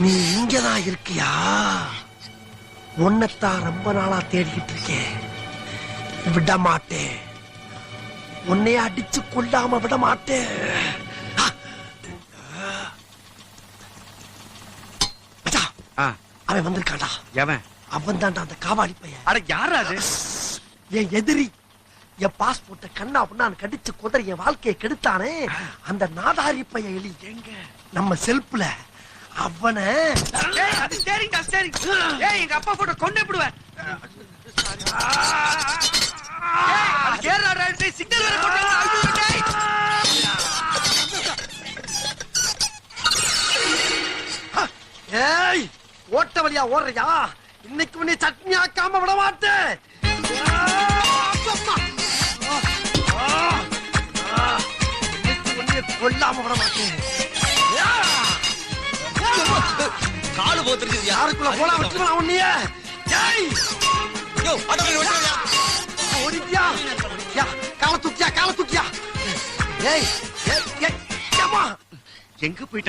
நீ இங்கதான் இருக்கியா? உன்னைத்தான் ரொம்ப நாளா தேடிக்கிட்டு இருக்கேன். விட மாட்டேன். உன்னைய அடிச்சு கொள்ளாம விட மாட்டேன். அவன் வந்திருக்காண்டா. அவன் தான்டா அந்த காவாடி பையன். அட யாரா அது? என் எதிரி. என் பாஸ்போர்ட்ட கண்ணா அப்படின்னு கடிச்சு குதிரை என் வாழ்க்கையை கெடுத்தானே அந்த நாதாரி பையன். எலி எங்க நம்ம செல்ஃப்ல அவனை. அது சரிடா சரி. ஏய் எங்க அப்பா போட்டோ கொண்டே போடுவேன். கேரளா சிக்னல் வேற போட்டாங்க. ஏய் ஓட்ட வழியா ஓடுறியா? இன்னைக்கு உன்னை சட்னி ஆக்காம விட மாட்டேன். கொல்லாம விட மாட்டேன். காலு போத்துருச்சு. யாருக்குள்ள போலாம் விட்டுருவான் உன்னைய. ஏய் ஓடியா? கால தூக்கியா? கால தூக்கியா? ஏய் எங்க போயிட்ட?